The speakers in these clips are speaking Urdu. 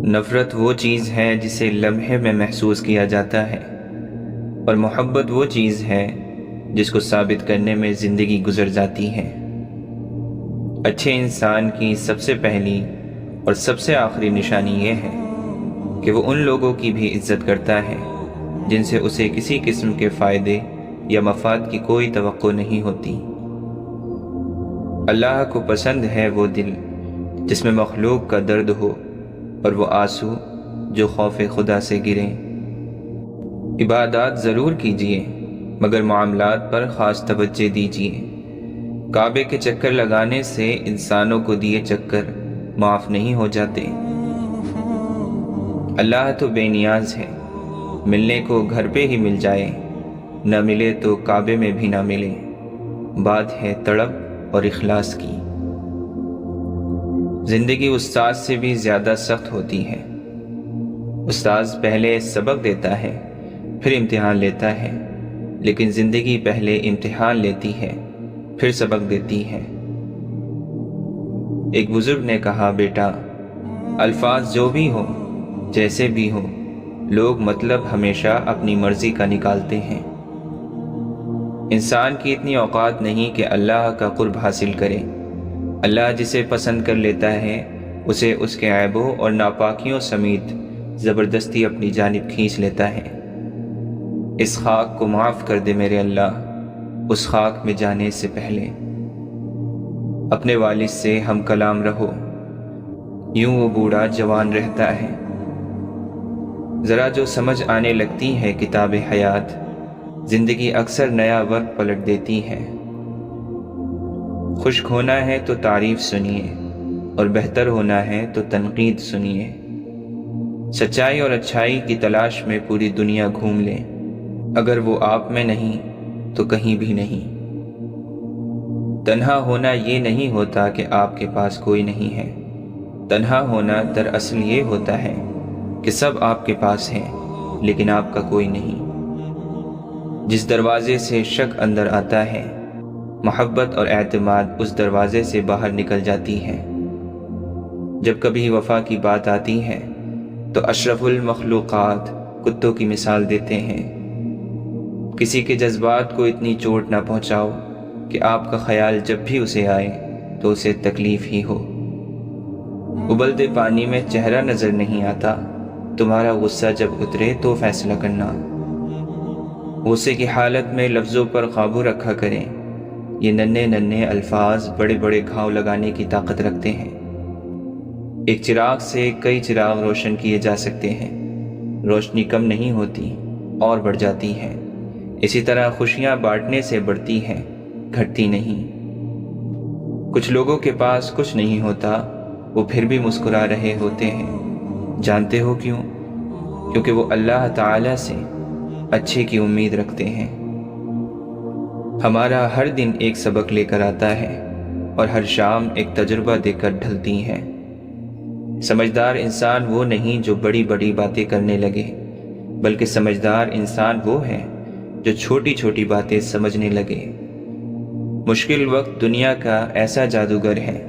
نفرت وہ چیز ہے جسے لمحے میں محسوس کیا جاتا ہے، اور محبت وہ چیز ہے جس کو ثابت کرنے میں زندگی گزر جاتی ہے۔ اچھے انسان کی سب سے پہلی اور سب سے آخری نشانی یہ ہے کہ وہ ان لوگوں کی بھی عزت کرتا ہے جن سے اسے کسی قسم کے فائدے یا مفاد کی کوئی توقع نہیں ہوتی۔ اللہ کو پسند ہے وہ دل جس میں مخلوق کا درد ہو اور وہ آنسو جو خوف خدا سے گریں۔ عبادات ضرور کیجیے مگر معاملات پر خاص توجہ دیجیے۔ کعبے کے چکر لگانے سے انسانوں کو دیے چکر معاف نہیں ہو جاتے۔ اللہ تو بے نیاز ہے، ملنے کو گھر پہ ہی مل جائے، نہ ملے تو کعبے میں بھی نہ ملے۔ بات ہے طلب اور اخلاص کی۔ زندگی استاد سے بھی زیادہ سخت ہوتی ہے۔ استاد پہلے سبق دیتا ہے پھر امتحان لیتا ہے، لیکن زندگی پہلے امتحان لیتی ہے پھر سبق دیتی ہے۔ ایک بزرگ نے کہا، بیٹا الفاظ جو بھی ہوں جیسے بھی ہوں، لوگ مطلب ہمیشہ اپنی مرضی کا نکالتے ہیں۔ انسان کی اتنی اوقات نہیں کہ اللہ کا قرب حاصل کرے۔ اللہ جسے پسند کر لیتا ہے اسے اس کے عیبوں اور ناپاکیوں سمیت زبردستی اپنی جانب کھینچ لیتا ہے۔ اس خاک کو معاف کر دے میرے اللہ، اس خاک میں جانے سے پہلے۔ اپنے والد سے ہم کلام رہو، یوں وہ بوڑھا جوان رہتا ہے۔ ذرا جو سمجھ آنے لگتی ہے کتاب حیات، زندگی اکثر نیا وقت پلٹ دیتی ہے۔ خشک ہونا ہے تو تعریف سنیے اور بہتر ہونا ہے تو تنقید سنیے۔ سچائی اور اچھائی کی تلاش میں پوری دنیا گھوم لیں، اگر وہ آپ میں نہیں تو کہیں بھی نہیں۔ تنہا ہونا یہ نہیں ہوتا کہ آپ کے پاس کوئی نہیں ہے، تنہا ہونا دراصل یہ ہوتا ہے کہ سب آپ کے پاس ہیں لیکن آپ کا کوئی نہیں۔ جس دروازے سے شک اندر آتا ہے، محبت اور اعتماد اس دروازے سے باہر نکل جاتی ہے۔ جب کبھی وفا کی بات آتی ہے تو اشرف المخلوقات کتوں کی مثال دیتے ہیں۔ کسی کے جذبات کو اتنی چوٹ نہ پہنچاؤ کہ آپ کا خیال جب بھی اسے آئے تو اسے تکلیف ہی ہو۔ ابلتے پانی میں چہرہ نظر نہیں آتا، تمہارا غصہ جب اترے تو فیصلہ کرنا۔ غصے کی حالت میں لفظوں پر قابو رکھا کریں، یہ ننھے ننھے الفاظ بڑے بڑے گھاؤ لگانے کی طاقت رکھتے ہیں۔ ایک چراغ سے کئی چراغ روشن کیے جا سکتے ہیں، روشنی کم نہیں ہوتی اور بڑھ جاتی ہے۔ اسی طرح خوشیاں بانٹنے سے بڑھتی ہیں، گھٹتی نہیں۔ کچھ لوگوں کے پاس کچھ نہیں ہوتا، وہ پھر بھی مسکرا رہے ہوتے ہیں۔ جانتے ہو کیوں؟ کیونکہ وہ اللہ تعالی سے اچھے کی امید رکھتے ہیں۔ ہمارا ہر دن ایک سبق لے کر آتا ہے اور ہر شام ایک تجربہ دے کر ڈھلتی ہے۔ سمجھدار انسان وہ نہیں جو بڑی بڑی باتیں کرنے لگے، بلکہ سمجھدار انسان وہ ہے جو چھوٹی چھوٹی باتیں سمجھنے لگے۔ مشکل وقت دنیا کا ایسا جادوگر ہے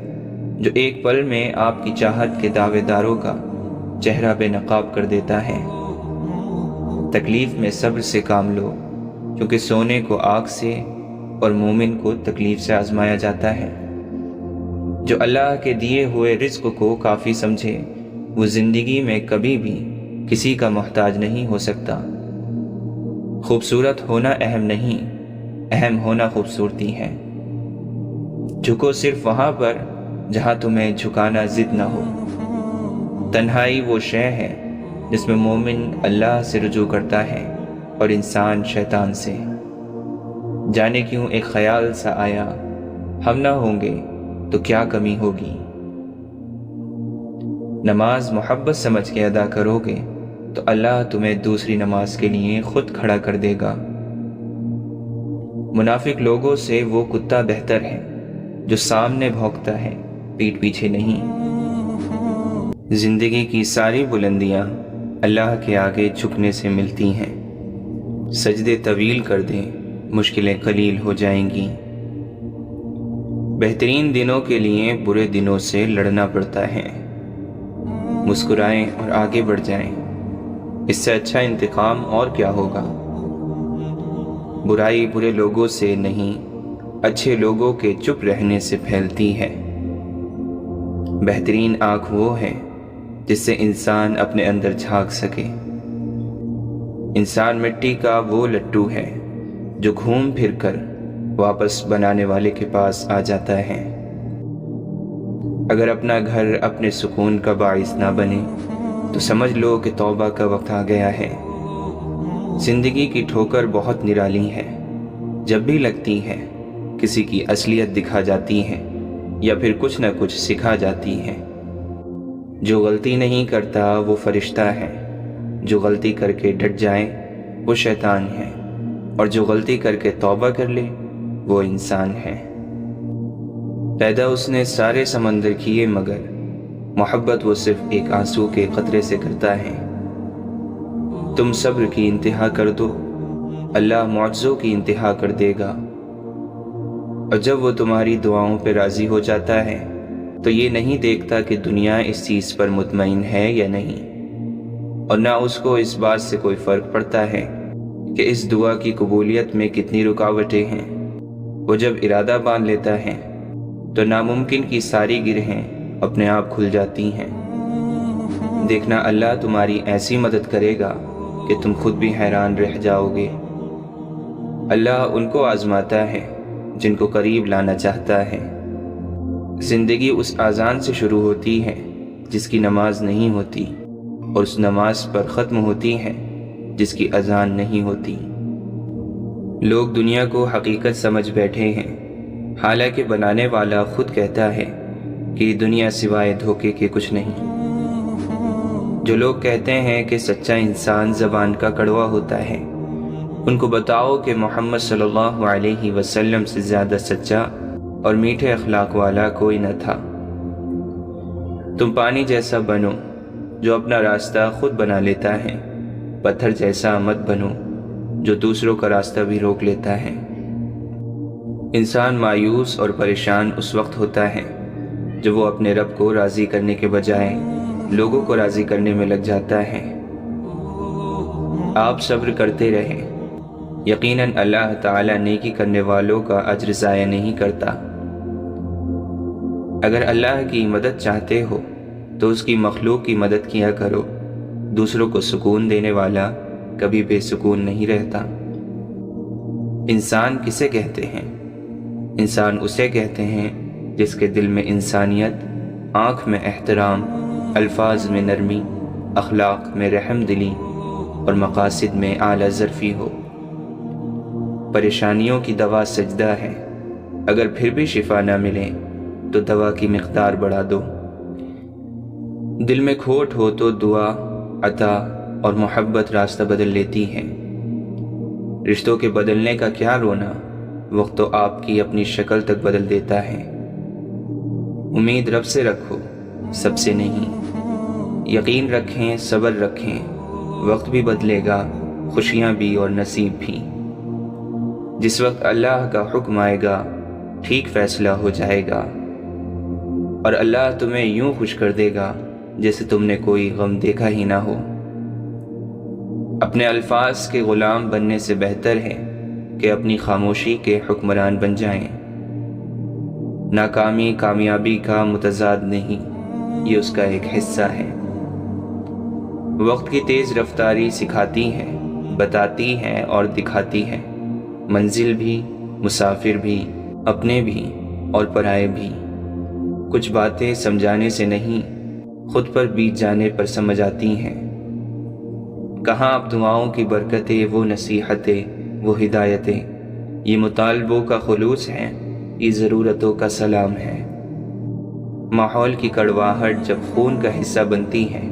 جو ایک پل میں آپ کی چاہت کے دعوے داروں کا چہرہ بے نقاب کر دیتا ہے۔ تکلیف میں صبر سے کام لو، کیونکہ سونے کو آگ سے اور مومن کو تکلیف سے آزمایا جاتا ہے۔ جو اللہ کے دیے ہوئے رزق کو کافی سمجھے وہ زندگی میں کبھی بھی کسی کا محتاج نہیں ہو سکتا۔ خوبصورت ہونا اہم نہیں، اہم ہونا خوبصورتی ہے۔ جھکو صرف وہاں پر جہاں تمہیں جھکانا ضد نہ ہو۔ تنہائی وہ شے ہے جس میں مومن اللہ سے رجوع کرتا ہے اور انسان شیطان سے۔ جانے کیوں ایک خیال سا آیا، ہم نہ ہوں گے تو کیا کمی ہوگی۔ نماز محبت سمجھ کے ادا کرو گے تو اللہ تمہیں دوسری نماز کے لیے خود کھڑا کر دے گا۔ منافق لوگوں سے وہ کتا بہتر ہے جو سامنے بھونکتا ہے، پیٹھ پیچھے نہیں۔ زندگی کی ساری بلندیاں اللہ کے آگے جھکنے سے ملتی ہیں۔ سجدے طویل کر دیں، مشکلیں قلیل ہو جائیں گی۔ بہترین دنوں کے لیے برے دنوں سے لڑنا پڑتا ہے۔ مسکرائیں اور آگے بڑھ جائیں۔ اس سے اچھا انتقام اور کیا ہوگا؟ برائی برے لوگوں سے نہیں، اچھے لوگوں کے چپ رہنے سے پھیلتی ہے۔ بہترین آنکھ وہ ہے جس سے انسان اپنے اندر جھانک سکے۔ انسان مٹی کا وہ لٹو ہے جو گھوم پھر کر واپس بنانے والے کے پاس آ جاتا ہے۔ اگر اپنا گھر اپنے سکون کا باعث نہ بنے تو سمجھ لو کہ توبہ کا وقت آ گیا ہے۔ زندگی کی ٹھوکر بہت نرالی ہے، جب بھی لگتی ہے کسی کی اصلیت دکھا جاتی ہے یا پھر کچھ نہ کچھ سکھا جاتی ہے۔ جو غلطی نہیں کرتا وہ فرشتہ ہے، جو غلطی کر کے ڈٹ جائے وہ شیطان ہے، اور جو غلطی کر کے توبہ کر لے وہ انسان ہے۔ پیدا اس نے سارے سمندر کیے مگر محبت وہ صرف ایک آنسو کے قطرے سے کرتا ہے۔ تم صبر کی انتہا کر دو، اللہ معجزوں کی انتہا کر دے گا۔ اور جب وہ تمہاری دعاؤں پہ راضی ہو جاتا ہے تو یہ نہیں دیکھتا کہ دنیا اس چیز پر مطمئن ہے یا نہیں، اور نہ اس کو اس بات سے کوئی فرق پڑتا ہے کہ اس دعا کی قبولیت میں کتنی رکاوٹیں ہیں۔ وہ جب ارادہ باندھ لیتا ہے تو ناممکن کی ساری گرہیں اپنے آپ کھل جاتی ہیں۔ دیکھنا اللہ تمہاری ایسی مدد کرے گا کہ تم خود بھی حیران رہ جاؤ گے۔ اللہ ان کو آزماتا ہے جن کو قریب لانا چاہتا ہے۔ زندگی اس اذان سے شروع ہوتی ہے جس کی نماز نہیں ہوتی، اور اس نماز پر ختم ہوتی ہے جس کی اذان نہیں ہوتی۔ لوگ دنیا کو حقیقت سمجھ بیٹھے ہیں، حالانکہ بنانے والا خود کہتا ہے کہ یہ دنیا سوائے دھوکے کے کچھ نہیں۔ جو لوگ کہتے ہیں کہ سچا انسان زبان کا کڑوا ہوتا ہے، ان کو بتاؤ کہ محمد صلی اللہ علیہ وسلم سے زیادہ سچا اور میٹھے اخلاق والا کوئی نہ تھا۔ تم پانی جیسا بنو جو اپنا راستہ خود بنا لیتا ہے، پتھر جیسا مت بنو جو دوسروں کا راستہ بھی روک لیتا ہے۔ انسان مایوس اور پریشان اس وقت ہوتا ہے جب وہ اپنے رب کو راضی کرنے کے بجائے لوگوں کو راضی کرنے میں لگ جاتا ہے۔ آپ صبر کرتے رہیں، یقیناً اللہ تعالیٰ نیکی کرنے والوں کا اجر ضائع نہیں کرتا۔ اگر اللہ کی مدد چاہتے ہو تو اس کی مخلوق کی مدد کیا کرو۔ دوسروں کو سکون دینے والا کبھی بے سکون نہیں رہتا۔ انسان کسے کہتے ہیں؟ انسان اسے کہتے ہیں جس کے دل میں انسانیت، آنکھ میں احترام، الفاظ میں نرمی، اخلاق میں رحم دلی اور مقاصد میں اعلیٰ ظرفی ہو۔ پریشانیوں کی دوا سجدہ ہے، اگر پھر بھی شفا نہ ملے تو دوا کی مقدار بڑھا دو۔ دل میں کھوٹ ہو تو دعا، عطا اور محبت راستہ بدل لیتی ہے۔ رشتوں کے بدلنے کا کیا رونا، وقت تو آپ کی اپنی شکل تک بدل دیتا ہے۔ امید رب سے رکھو، سب سے نہیں۔ یقین رکھیں، صبر رکھیں، وقت بھی بدلے گا، خوشیاں بھی اور نصیب بھی۔ جس وقت اللہ کا حکم آئے گا ٹھیک فیصلہ ہو جائے گا، اور اللہ تمہیں یوں خوش کر دے گا جیسے تم نے کوئی غم دیکھا ہی نہ ہو۔ اپنے الفاظ کے غلام بننے سے بہتر ہے کہ اپنی خاموشی کے حکمران بن جائیں۔ ناکامی کامیابی کا متضاد نہیں، یہ اس کا ایک حصہ ہے۔ وقت کی تیز رفتاری سکھاتی ہے، بتاتی ہے اور دکھاتی ہے، منزل بھی، مسافر بھی، اپنے بھی اور پرائے بھی۔ کچھ باتیں سمجھانے سے نہیں، خود پر بیت جانے پر سمجھ آتی ہیں۔ کہاں اب دعاؤں کی برکتیں، وہ نصیحتیں، وہ ہدایتیں، یہ مطالبوں کا خلوص ہے، یہ ضرورتوں کا سلام ہے۔ ماحول کی کڑواہٹ جب خون کا حصہ بنتی ہے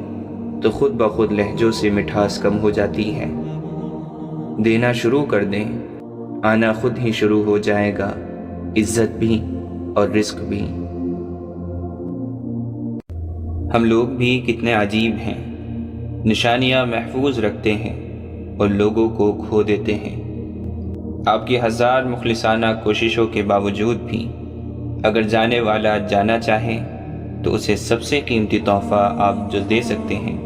تو خود بخود لہجوں سے مٹھاس کم ہو جاتی ہے۔ دینا شروع کر دیں، آنا خود ہی شروع ہو جائے گا، عزت بھی اور رزق بھی۔ ہم لوگ بھی کتنے عجیب ہیں، نشانیاں محفوظ رکھتے ہیں اور لوگوں کو کھو دیتے ہیں۔ آپ کی ہزار مخلصانہ کوششوں کے باوجود بھی اگر جانے والا جانا چاہے تو اسے سب سے قیمتی تحفہ آپ جو دے سکتے ہیں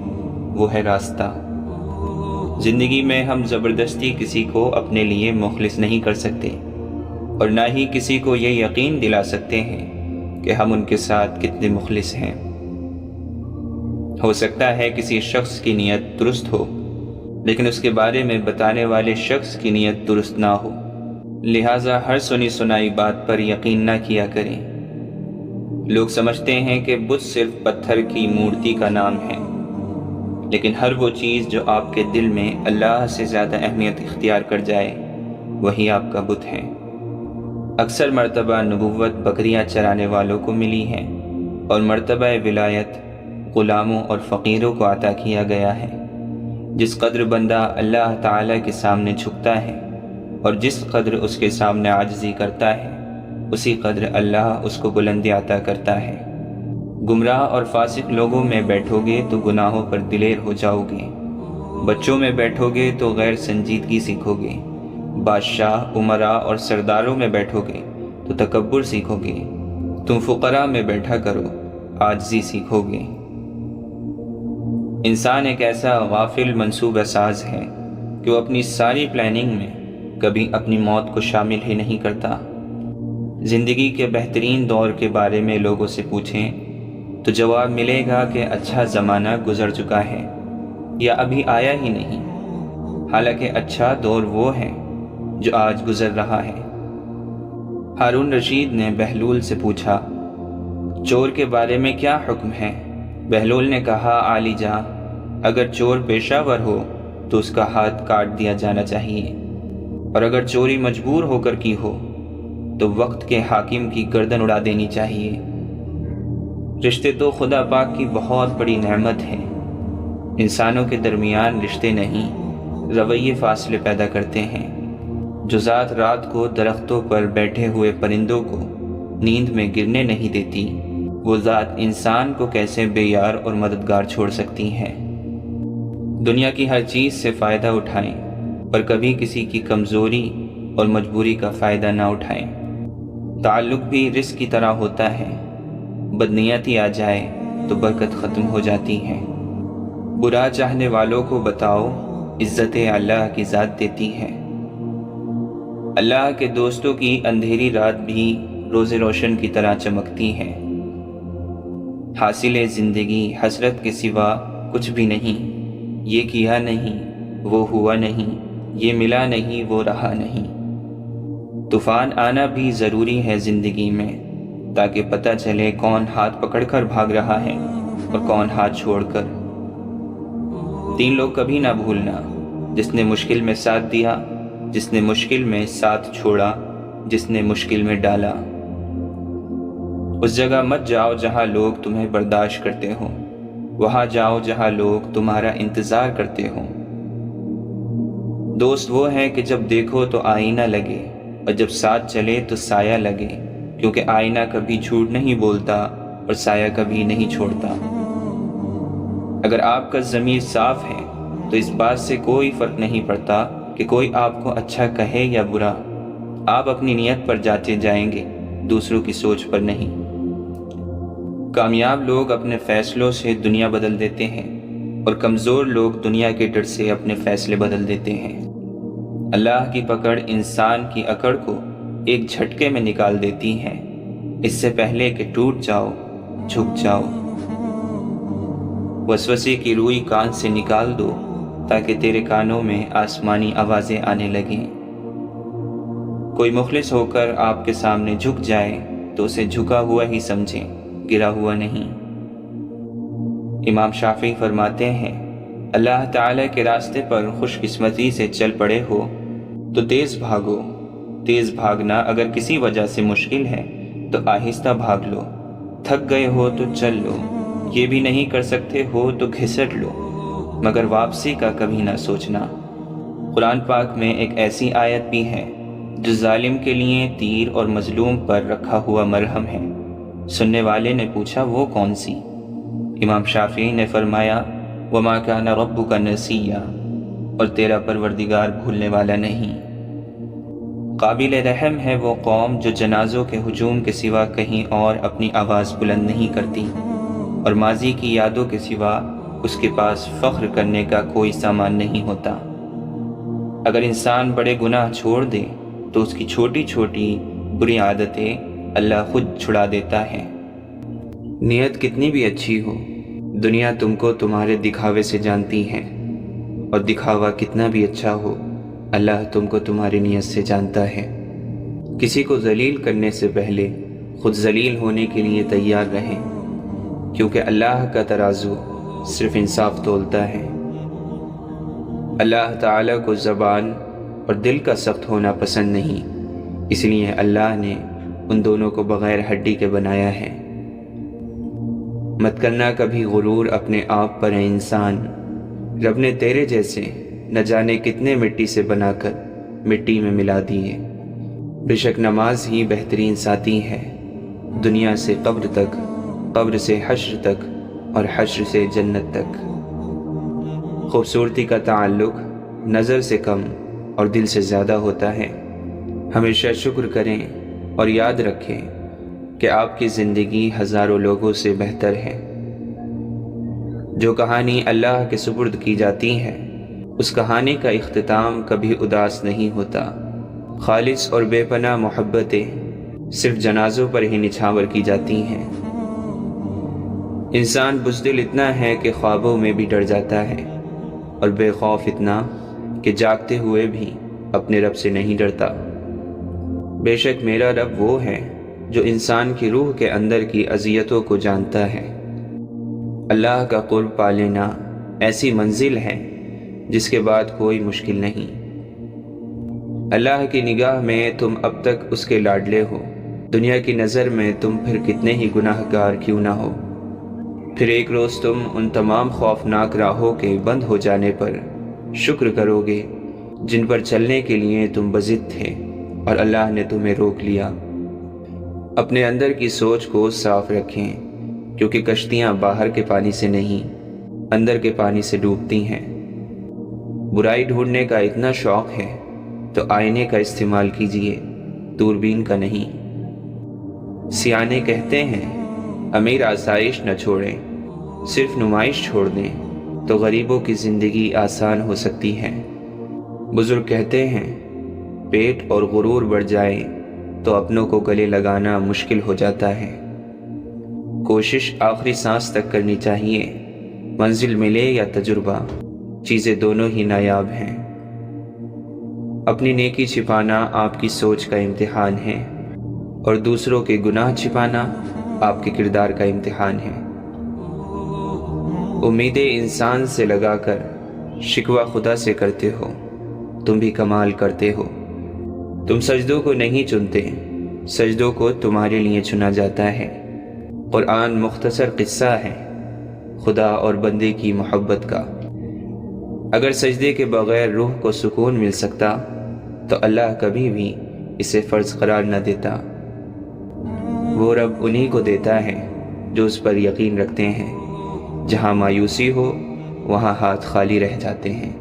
وہ ہے راستہ۔ زندگی میں ہم زبردستی کسی کو اپنے لیے مخلص نہیں کر سکتے، اور نہ ہی کسی کو یہ یقین دلا سکتے ہیں کہ ہم ان کے ساتھ کتنے مخلص ہیں۔ ہو سکتا ہے کسی شخص کی نیت درست ہو، لیکن اس کے بارے میں بتانے والے شخص کی نیت درست نہ ہو، لہٰذا ہر سنی سنائی بات پر یقین نہ کیا کریں۔ لوگ سمجھتے ہیں کہ بت صرف پتھر کی مورتی کا نام ہے، لیکن ہر وہ چیز جو آپ کے دل میں اللہ سے زیادہ اہمیت اختیار کر جائے وہی آپ کا بت ہے۔ اکثر مرتبہ نبوت بکریاں چرانے والوں کو ملی ہے، اور مرتبہ ولایت غلاموں اور فقیروں کو عطا کیا گیا ہے۔ جس قدر بندہ اللہ تعالیٰ کے سامنے جھکتا ہے اور جس قدر اس کے سامنے عاجزی کرتا ہے، اسی قدر اللہ اس کو بلندی عطا کرتا ہے۔ گمراہ اور فاسق لوگوں میں بیٹھو گے تو گناہوں پر دلیر ہو جاؤ گے، بچوں میں بیٹھو گے تو غیر سنجیدگی سیکھو گے، بادشاہ، امراء اور سرداروں میں بیٹھو گے تو تکبر سیکھو گے، تم فقراء میں بیٹھا کرو، عاجزی سیکھو گے۔ انسان ایک ایسا غافل منصوبہ ساز ہے کہ وہ اپنی ساری پلاننگ میں کبھی اپنی موت کو شامل ہی نہیں کرتا۔ زندگی کے بہترین دور کے بارے میں لوگوں سے پوچھیں تو جواب ملے گا کہ اچھا زمانہ گزر چکا ہے یا ابھی آیا ہی نہیں، حالانکہ اچھا دور وہ ہے جو آج گزر رہا ہے۔ ہارون رشید نے بہلول سے پوچھا، چور کے بارے میں کیا حکم ہے؟ بہلول نے کہا، عالی جاں، اگر چور پیشہ ور ہو تو اس کا ہاتھ کاٹ دیا جانا چاہیے، اور اگر چوری مجبور ہو کر کی ہو تو وقت کے حاکم کی گردن اڑا دینی چاہیے۔ رشتے تو خدا پاک کی بہت بڑی نعمت ہے۔ انسانوں کے درمیان رشتے نہیں، رویے فاصلے پیدا کرتے ہیں۔ جو ذات رات کو درختوں پر بیٹھے ہوئے پرندوں کو نیند میں گرنے نہیں دیتی، وہ ذات انسان کو کیسے بے یار اور مددگار چھوڑ سکتی ہے۔ دنیا کی ہر چیز سے فائدہ اٹھائیں، پر کبھی کسی کی کمزوری اور مجبوری کا فائدہ نہ اٹھائیں۔ تعلق بھی رزق کی طرح ہوتا ہے، بدنیتی آ جائے تو برکت ختم ہو جاتی ہے۔ برا چاہنے والوں کو بتاؤ، عزت اللہ کی ذات دیتی ہے۔ اللہ کے دوستوں کی اندھیری رات بھی روز روشن کی طرح چمکتی ہے۔ حاصل زندگی حسرت کے سوا کچھ بھی نہیں، یہ کیا نہیں، وہ ہوا نہیں، یہ ملا نہیں، وہ رہا نہیں۔ طوفان آنا بھی ضروری ہے زندگی میں، تاکہ پتہ چلے کون ہاتھ پکڑ کر بھاگ رہا ہے اور کون ہاتھ چھوڑ کر۔ 3 لوگ کبھی نہ بھولنا، جس نے مشکل میں ساتھ دیا، جس نے مشکل میں ساتھ چھوڑا، جس نے مشکل میں ڈالا۔ اس جگہ مت جاؤ جہاں لوگ تمہیں برداشت کرتے ہوں، وہاں جاؤ جہاں لوگ تمہارا انتظار کرتے ہوں۔ دوست وہ ہیں کہ جب دیکھو تو آئینہ لگے، اور جب ساتھ چلے تو سایہ لگے، کیونکہ آئینہ کبھی جھوٹ نہیں بولتا اور سایہ کبھی نہیں چھوڑتا۔ اگر آپ کا ضمیر صاف ہے تو اس بات سے کوئی فرق نہیں پڑتا کہ کوئی آپ کو اچھا کہے یا برا، آپ اپنی نیت پر جاتے جائیں گے، دوسروں کی سوچ پر نہیں۔ کامیاب لوگ اپنے فیصلوں سے دنیا بدل دیتے ہیں، اور کمزور لوگ دنیا کے ڈر سے اپنے فیصلے بدل دیتے ہیں۔ اللہ کی پکڑ انسان کی اکڑ کو ایک جھٹکے میں نکال دیتی ہے، اس سے پہلے کہ ٹوٹ جاؤ، جھک جاؤ۔ وسوسے کی روئی کان سے نکال دو تاکہ تیرے کانوں میں آسمانی آوازیں آنے لگیں۔ کوئی مخلص ہو کر آپ کے سامنے جھک جائے تو اسے جھکا ہوا ہی سمجھیں، گرا ہوا نہیں۔ امام شافعی فرماتے ہیں، اللہ تعالیٰ کے راستے پر خوش قسمتی سے چل پڑے ہو تو تیز بھاگو۔ تیز بھاگنا اگر کسی وجہ سے مشکل ہے تو آہستہ بھاگ لو۔ تھک گئے ہو تو چل لو، یہ بھی نہیں کر سکتے ہو تو گھسٹ لو، مگر واپسی کا کبھی نہ سوچنا۔ قرآن پاک میں ایک ایسی آیت بھی ہے جو ظالم کے لیے تیر اور مظلوم پر رکھا ہوا مرہم ہے۔ سننے والے نے پوچھا، وہ کون سی؟ امام شافعی نے فرمایا، وَمَا كَانَ رَبُّكَ نَسِيًّا، اور تیرا پروردگار بھولنے والا نہیں۔ قابل رحم ہے وہ قوم جو جنازوں کے ہجوم کے سوا کہیں اور اپنی آواز بلند نہیں کرتی۔ اور ماضی کی یادوں کے سوا اس کے پاس فخر کرنے کا کوئی سامان نہیں ہوتا۔ اگر انسان بڑے گناہ چھوڑ دے تو اس کی چھوٹی چھوٹی بری عادتیں اللہ خود چھڑا دیتا ہے۔ نیت کتنی بھی اچھی ہو، دنیا تم کو تمہارے دکھاوے سے جانتی ہے، اور دکھاوا کتنا بھی اچھا ہو، اللہ تم کو تمہاری نیت سے جانتا ہے۔ کسی کو ذلیل کرنے سے پہلے خود ذلیل ہونے کے لیے تیار رہیں، کیونکہ اللہ کا ترازو صرف انصاف تولتا ہے۔ اللہ تعالیٰ کو زبان اور دل کا سخت ہونا پسند نہیں، اس لیے اللہ نے ان دونوں کو بغیر ہڈی کے بنایا ہے۔ مت کرنا کبھی غرور اپنے آپ پر، ہے انسان، رب نے تیرے جیسے نہ جانے کتنے مٹی سے بنا کر مٹی میں ملا دیے۔ بے شک نماز ہی بہترین ساتھی ہے، دنیا سے قبر تک، قبر سے حشر تک، اور حشر سے جنت تک۔ خوبصورتی کا تعلق نظر سے کم اور دل سے زیادہ ہوتا ہے۔ ہمیشہ شکر کریں اور یاد رکھیں کہ آپ کی زندگی ہزاروں لوگوں سے بہتر ہے۔ جو کہانی اللہ کے سپرد کی جاتی ہے، اس کہانی کا اختتام کبھی اداس نہیں ہوتا۔ خالص اور بے پناہ محبتیں صرف جنازوں پر ہی نچھاور کی جاتی ہیں۔ انسان بزدل اتنا ہے کہ خوابوں میں بھی ڈر جاتا ہے، اور بے خوف اتنا کہ جاگتے ہوئے بھی اپنے رب سے نہیں ڈرتا۔ بے شک میرا رب وہ ہے جو انسان کی روح کے اندر کی اذیتوں کو جانتا ہے۔ اللہ کا قرب پا لینا ایسی منزل ہے جس کے بعد کوئی مشکل نہیں۔ اللہ کی نگاہ میں تم اب تک اس کے لاڈلے ہو، دنیا کی نظر میں تم پھر کتنے ہی گناہ گار کیوں نہ ہو۔ پھر ایک روز تم ان تمام خوفناک راہوں کے بند ہو جانے پر شکر کرو گے جن پر چلنے کے لیے تم بضد تھے اور اللہ نے تمہیں روک لیا۔ اپنے اندر کی سوچ کو صاف رکھیں، کیونکہ کشتیاں باہر کے پانی سے نہیں، اندر کے پانی سے ڈوبتی ہیں۔ برائی ڈھونڈنے کا اتنا شوق ہے تو آئینے کا استعمال کیجیے، دوربین کا نہیں۔ سیانے کہتے ہیں امیر آسائش نہ چھوڑیں، صرف نمائش چھوڑ دیں تو غریبوں کی زندگی آسان ہو سکتی ہے۔ بزرگ کہتے ہیں پیٹ اور غرور بڑھ جائے تو اپنوں کو گلے لگانا مشکل ہو جاتا ہے۔ کوشش آخری سانس تک کرنی چاہیے، منزل ملے یا تجربہ، چیزیں دونوں ہی نایاب ہیں۔ اپنی نیکی چھپانا آپ کی سوچ کا امتحان ہے، اور دوسروں کے گناہ چھپانا آپ کے کردار کا امتحان ہے۔ امیدیں انسان سے لگا کر شکوہ خدا سے کرتے ہو، تم بھی کمال کرتے ہو۔ تم سجدوں کو نہیں چنتے، سجدوں کو تمہارے لیے چنا جاتا ہے۔ قرآن مختصر قصہ ہے خدا اور بندے کی محبت کا۔ اگر سجدے کے بغیر روح کو سکون مل سکتا تو اللہ کبھی بھی اسے فرض قرار نہ دیتا۔ وہ رب انہی کو دیتا ہے جو اس پر یقین رکھتے ہیں۔ جہاں مایوسی ہو وہاں ہاتھ خالی رہ جاتے ہیں۔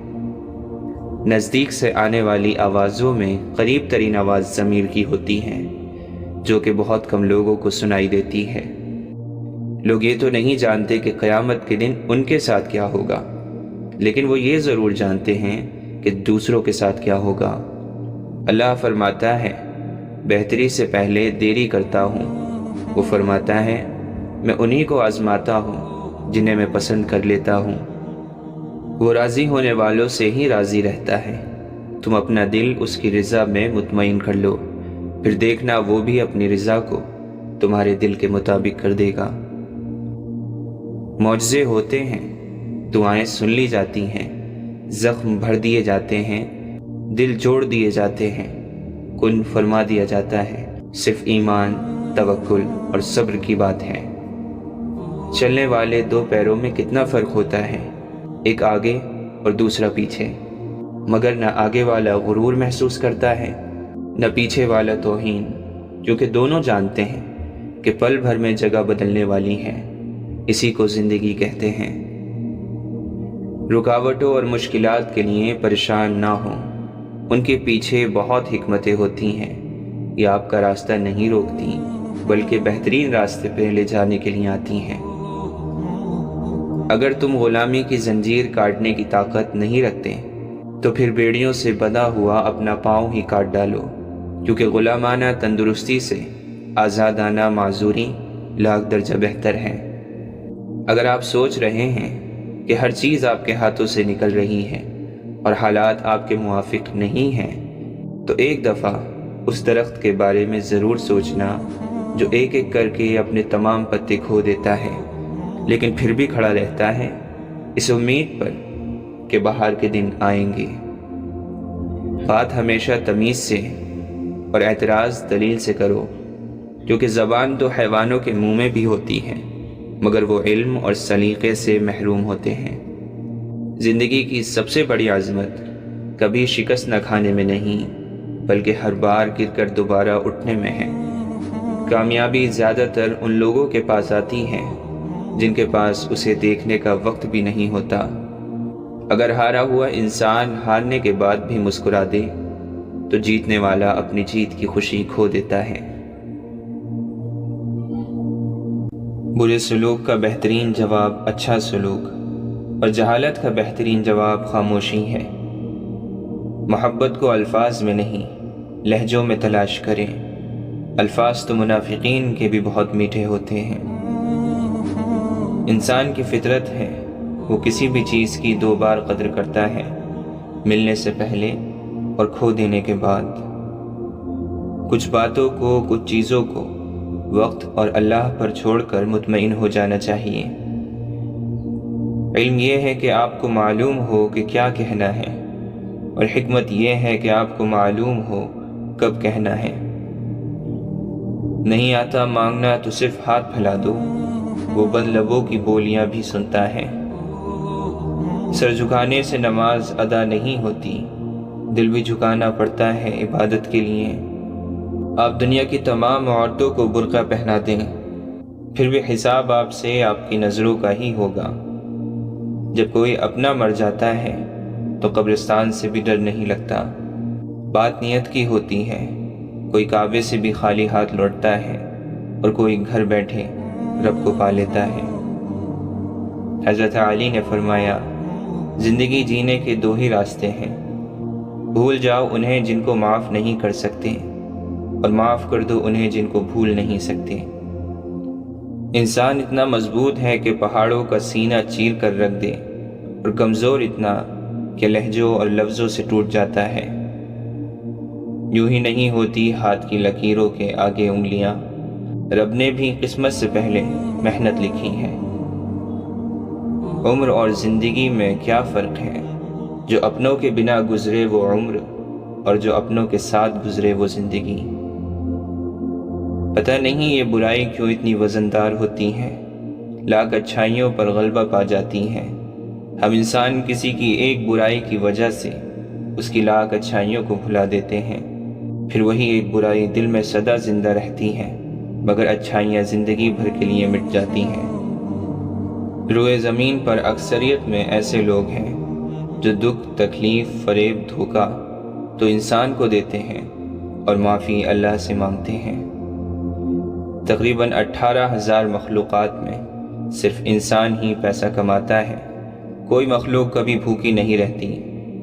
نزدیک سے آنے والی آوازوں میں قریب ترین آواز ضمیر کی ہوتی ہے، جو کہ بہت کم لوگوں کو سنائی دیتی ہے۔ لوگ یہ تو نہیں جانتے کہ قیامت کے دن ان کے ساتھ کیا ہوگا، لیکن وہ یہ ضرور جانتے ہیں کہ دوسروں کے ساتھ کیا ہوگا۔ اللہ فرماتا ہے بہتری سے پہلے دیری کرتا ہوں، وہ فرماتا ہے میں انہی کو آزماتا ہوں جنہیں میں پسند کر لیتا ہوں۔ وہ راضی ہونے والوں سے ہی راضی رہتا ہے۔ تم اپنا دل اس کی رضا میں مطمئن کر لو، پھر دیکھنا وہ بھی اپنی رضا کو تمہارے دل کے مطابق کر دے گا۔ معجزے ہوتے ہیں، دعائیں سن لی جاتی ہیں، زخم بھر دیے جاتے ہیں، دل جوڑ دیے جاتے ہیں، کن فرما دیا جاتا ہے۔ صرف ایمان، توکل اور صبر کی بات ہے۔ چلنے والے دو پیروں میں کتنا فرق ہوتا ہے، ایک آگے اور دوسرا پیچھے، مگر نہ آگے والا غرور محسوس کرتا ہے نہ پیچھے والا توہین، کیونکہ دونوں جانتے ہیں کہ پل بھر میں جگہ بدلنے والی ہے۔ اسی کو زندگی کہتے ہیں۔ رکاوٹوں اور مشکلات کے لیے پریشان نہ ہوں، ان کے پیچھے بہت حکمتیں ہوتی ہیں۔ یہ آپ کا راستہ نہیں روکتی، بلکہ بہترین راستے پہ لے جانے کے لیے آتی ہیں۔ اگر تم غلامی کی زنجیر کاٹنے کی طاقت نہیں رکھتے تو پھر بیڑیوں سے بندھا ہوا اپنا پاؤں ہی کاٹ ڈالو، کیونکہ غلامانہ تندرستی سے آزادانہ معذوری لاکھ درجہ بہتر ہے۔ اگر آپ سوچ رہے ہیں کہ ہر چیز آپ کے ہاتھوں سے نکل رہی ہے اور حالات آپ کے موافق نہیں ہیں، تو ایک دفعہ اس درخت کے بارے میں ضرور سوچنا جو ایک ایک کر کے اپنے تمام پتے کھو دیتا ہے لیکن پھر بھی کھڑا رہتا ہے، اس امید پر کہ بہار کے دن آئیں گے۔ بات ہمیشہ تمیز سے اور اعتراض دلیل سے کرو، کیونکہ زبان تو حیوانوں کے منہ میں بھی ہوتی ہے مگر وہ علم اور سلیقے سے محروم ہوتے ہیں۔ زندگی کی سب سے بڑی عظمت کبھی شکست نہ کھانے میں نہیں بلکہ ہر بار گر کر دوبارہ اٹھنے میں ہے۔ کامیابی زیادہ تر ان لوگوں کے پاس آتی ہے جن کے پاس اسے دیکھنے کا وقت بھی نہیں ہوتا۔ اگر ہارا ہوا انسان ہارنے کے بعد بھی مسکرا دے تو جیتنے والا اپنی جیت کی خوشی کھو دیتا ہے۔ برے سلوک کا بہترین جواب اچھا سلوک اور جہالت کا بہترین جواب خاموشی ہے۔ محبت کو الفاظ میں نہیں لہجوں میں تلاش کریں۔ الفاظ تو منافقین کے بھی بہت میٹھے ہوتے ہیں۔ انسان کی فطرت ہے وہ کسی بھی چیز کی دو بار قدر کرتا ہے، ملنے سے پہلے اور کھو دینے کے بعد۔ کچھ باتوں کو، کچھ چیزوں کو وقت اور اللہ پر چھوڑ کر مطمئن ہو جانا چاہیے۔ علم یہ ہے کہ آپ کو معلوم ہو کہ کیا کہنا ہے، اور حکمت یہ ہے کہ آپ کو معلوم ہو کب کہنا ہے۔ نہیں آتا مانگنا تو صرف ہاتھ پھیلا دو، وہ بد لبوں کی بولیاں بھی سنتا ہے۔ سر جھکانے سے نماز ادا نہیں ہوتی، دل بھی جھکانا پڑتا ہے عبادت کے لیے۔ آپ دنیا کی تمام عورتوں کو برقع پہنا دیں، پھر بھی حساب آپ سے آپ کی نظروں کا ہی ہوگا۔ جب کوئی اپنا مر جاتا ہے تو قبرستان سے بھی ڈر نہیں لگتا۔ بات نیت کی ہوتی ہے، کوئی کعبے سے بھی خالی ہاتھ لوٹتا ہے اور کوئی گھر بیٹھے رب کو پا لیتا ہے۔ حضرت علی نے فرمایا، زندگی جینے کے دو ہی راستے ہیں، بھول جاؤ انہیں جن کو معاف نہیں کر سکتے، اور معاف کر دو انہیں جن کو بھول نہیں سکتے۔ انسان اتنا مضبوط ہے کہ پہاڑوں کا سینہ چیر کر رکھ دے، اور کمزور اتنا کہ لہجوں اور لفظوں سے ٹوٹ جاتا ہے۔ یوں ہی نہیں ہوتی ہاتھ کی لکیروں کے آگے انگلیاں، رب نے بھی قسمت سے پہلے محنت لکھی ہے۔ عمر اور زندگی میں کیا فرق ہے؟ جو اپنوں کے بنا گزرے وہ عمر، اور جو اپنوں کے ساتھ گزرے وہ زندگی۔ پتہ نہیں یہ برائی کیوں اتنی وزندار ہوتی ہے، لاکھ اچھائیوں پر غلبہ پا جاتی ہے۔ ہم انسان کسی کی ایک برائی کی وجہ سے اس کی لاکھ اچھائیوں کو بھلا دیتے ہیں، پھر وہی ایک برائی دل میں سدا زندہ رہتی ہے، مگر اچھائیاں زندگی بھر کے لیے مٹ جاتی ہیں۔ روئے زمین پر اکثریت میں ایسے لوگ ہیں جو دکھ، تکلیف، فریب، دھوکہ تو انسان کو دیتے ہیں اور معافی اللہ سے مانگتے ہیں۔ تقریباً 18,000 مخلوقات میں صرف انسان ہی پیسہ کماتا ہے۔ کوئی مخلوق کبھی بھوکی نہیں رہتی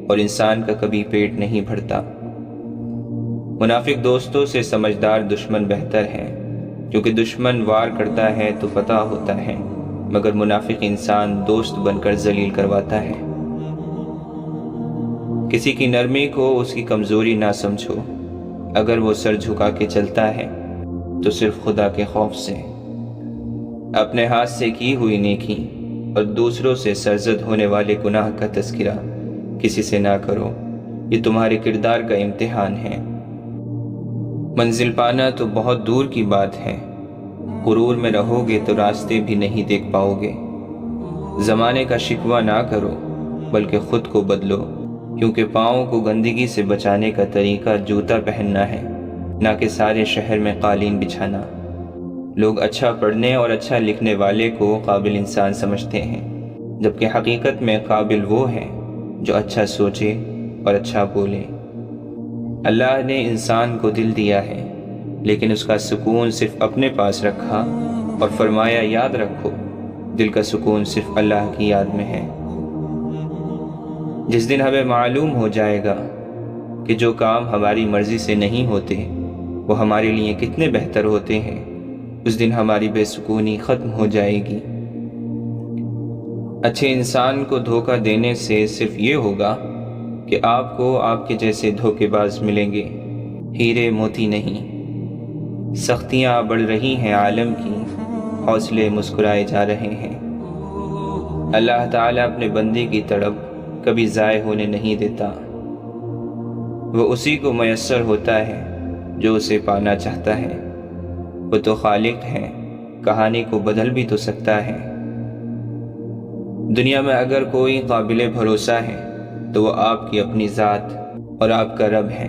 اور انسان کا کبھی پیٹ نہیں بھرتا۔ منافق دوستوں سے سمجھدار دشمن بہتر ہے، کیونکہ دشمن وار کرتا ہے تو پتہ ہوتا ہے، مگر منافق انسان دوست بن کر ذلیل کرواتا ہے۔ کسی کی نرمی کو اس کی کمزوری نہ سمجھو، اگر وہ سر جھکا کے چلتا ہے تو صرف خدا کے خوف سے۔ اپنے ہاتھ سے کی ہوئی نیکی اور دوسروں سے سرزد ہونے والے گناہ کا تذکرہ کسی سے نہ کرو، یہ تمہارے کردار کا امتحان ہے۔ منزل پانا تو بہت دور کی بات ہے، غرور میں رہو گے تو راستے بھی نہیں دیکھ پاؤ گے۔ زمانے کا شکوہ نہ کرو بلکہ خود کو بدلو، کیونکہ پاؤں کو گندگی سے بچانے کا طریقہ جوتا پہننا ہے، نہ کہ سارے شہر میں قالین بچھانا۔ لوگ اچھا پڑھنے اور اچھا لکھنے والے کو قابل انسان سمجھتے ہیں، جبکہ حقیقت میں قابل وہ ہے جو اچھا سوچے اور اچھا بولے۔ اللہ نے انسان کو دل دیا ہے، لیکن اس کا سکون صرف اپنے پاس رکھا اور فرمایا، یاد رکھو دل کا سکون صرف اللہ کی یاد میں ہے۔ جس دن ہمیں معلوم ہو جائے گا کہ جو کام ہماری مرضی سے نہیں ہوتے وہ ہمارے لیے کتنے بہتر ہوتے ہیں، اس دن ہماری بے سکونی ختم ہو جائے گی۔ اچھے انسان کو دھوکہ دینے سے صرف یہ ہوگا کہ آپ کو آپ کے جیسے دھوکے باز ملیں گے، ہیرے موتی نہیں۔ سختیاں بڑھ رہی ہیں عالم کی، حوصلے مسکرائے جا رہے ہیں۔ اللہ تعالیٰ اپنے بندے کی تڑپ کبھی ضائع ہونے نہیں دیتا۔ وہ اسی کو میسر ہوتا ہے جو اسے پانا چاہتا ہے۔ وہ تو خالق ہے، کہانی کو بدل بھی تو سکتا ہے۔ دنیا میں اگر کوئی قابل بھروسہ ہے تو وہ آپ کی اپنی ذات اور آپ کا رب ہے۔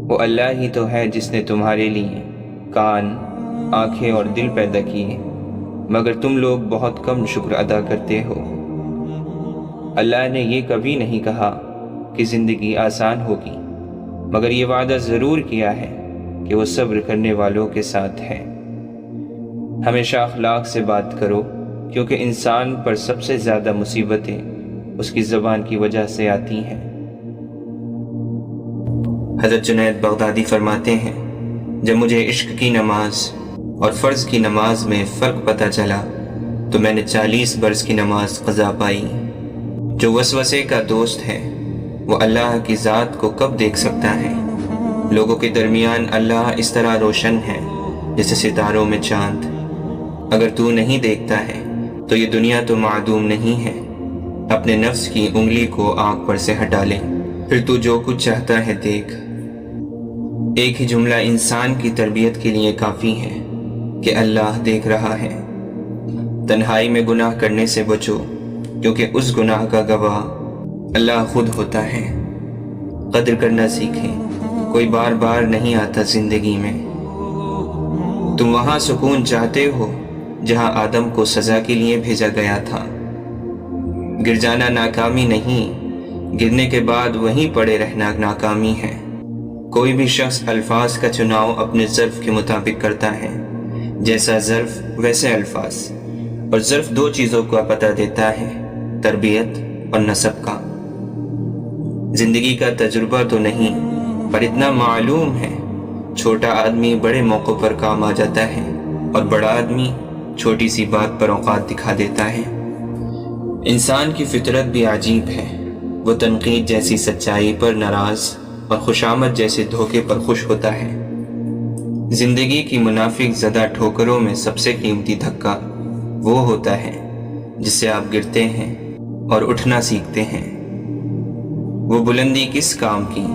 وہ اللہ ہی تو ہے جس نے تمہارے لیے کان، آنکھیں اور دل پیدا کیے، مگر تم لوگ بہت کم شکر ادا کرتے ہو۔ اللہ نے یہ کبھی نہیں کہا کہ زندگی آسان ہوگی، مگر یہ وعدہ ضرور کیا ہے کہ وہ صبر کرنے والوں کے ساتھ ہے۔ ہمیشہ اخلاق سے بات کرو، کیونکہ انسان پر سب سے زیادہ مصیبتیں اس کی زبان کی وجہ سے آتی ہیں۔ حضرت جنید بغدادی فرماتے ہیں، جب مجھے عشق کی نماز اور فرض کی نماز میں فرق پتہ چلا تو میں نے 40 برس کی نماز قضا پائی۔ جو وسوسے کا دوست ہے وہ اللہ کی ذات کو کب دیکھ سکتا ہے؟ لوگوں کے درمیان اللہ اس طرح روشن ہے جیسے ستاروں میں چاند۔ اگر تو نہیں دیکھتا ہے تو یہ دنیا تو معدوم نہیں ہے۔ اپنے نفس کی انگلی کو آنکھ پر سے ہٹا لے، پھر تو جو کچھ چاہتا ہے دیکھ۔ ایک ہی جملہ انسان کی تربیت کے لیے کافی ہے کہ اللہ دیکھ رہا ہے۔ تنہائی میں گناہ کرنے سے بچو، کیونکہ اس گناہ کا گواہ اللہ خود ہوتا ہے۔ قدر کرنا سیکھیں، کوئی بار بار نہیں آتا زندگی میں۔ تم وہاں سکون چاہتے ہو جہاں آدم کو سزا کے لیے بھیجا گیا تھا۔ گر جانا ناکامی نہیں، گرنے کے بعد وہیں پڑے رہنا ناکامی ہے۔ کوئی بھی شخص الفاظ کا چناؤ اپنے ظرف کے مطابق کرتا ہے، جیسا ظرف ویسے الفاظ، اور ظرف 2 چیزوں کا پتہ دیتا ہے، تربیت اور نسب کا۔ زندگی کا تجربہ تو نہیں، پر اتنا معلوم ہے، چھوٹا آدمی بڑے موقع پر کام آ جاتا ہے اور بڑا آدمی چھوٹی سی بات پر اوقات دکھا دیتا ہے۔ انسان کی فطرت بھی عجیب ہے، وہ تنقید جیسی سچائی پر ناراض اور خوشامد جیسے دھوکے پر خوش ہوتا ہے۔ زندگی کی منافق زدہ ٹھوکروں میں سب سے قیمتی دھکا وہ ہوتا ہے جس سے آپ گرتے ہیں اور اٹھنا سیکھتے ہیں۔ وہ بلندی کس کام کی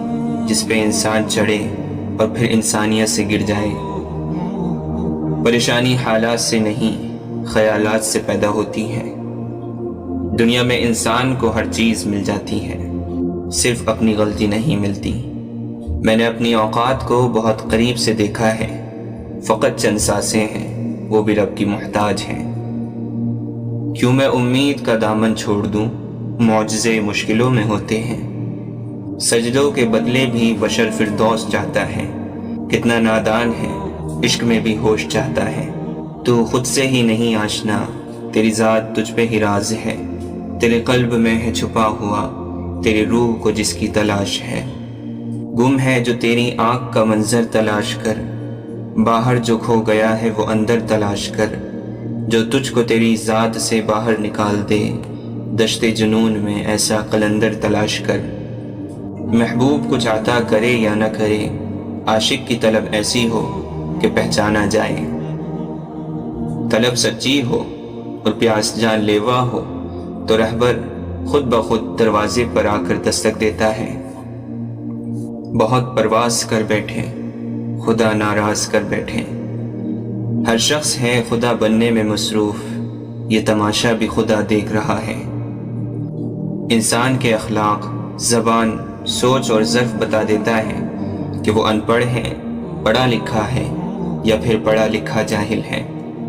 جس پہ انسان چڑھے اور پھر انسانیت سے گر جائے۔ پریشانی حالات سے نہیں، خیالات سے پیدا ہوتی ہے۔ دنیا میں انسان کو ہر چیز مل جاتی ہے، صرف اپنی غلطی نہیں ملتی۔ میں نے اپنی اوقات کو بہت قریب سے دیکھا ہے، فقط چند سانسیں ہیں، وہ بھی رب کی محتاج ہیں۔ کیوں میں امید کا دامن چھوڑ دوں، معجزے مشکلوں میں ہوتے ہیں۔ سجدوں کے بدلے بھی بشر فردوس چاہتا ہے، کتنا نادان ہے، عشق میں بھی ہوش چاہتا ہے۔ تو خود سے ہی نہیں آشنا، تیری ذات تجھ پہ ہی راز ہے، تیرے قلب میں ہے چھپا ہوا، تیری روح کو جس کی تلاش ہے۔ گم ہے جو تیری آنکھ کا منظر تلاش کر، باہر جو کھو گیا ہے وہ اندر تلاش کر، جو تجھ کو تیری ذات سے باہر نکال دے، دشت جنون میں ایسا قلندر تلاش کر۔ محبوب کچھ عطا کرے یا نہ کرے، عاشق کی طلب ایسی ہو کہ پہچانا جائے۔ طلب سچی ہو اور پیاس جان لیوا ہو تو رہبر خود بخود دروازے پر آ کر دستک دیتا ہے۔ بہت پرواز کر بیٹھے، خدا ناراض کر بیٹھے۔ ہر شخص ہے خدا بننے میں مصروف، یہ تماشا بھی خدا دیکھ رہا ہے۔ انسان کے اخلاق، زبان، سوچ اور ظرف بتا دیتا ہے کہ وہ ان پڑھ ہے، پڑھا لکھا ہے یا پھر پڑھا لکھا جاہل ہے۔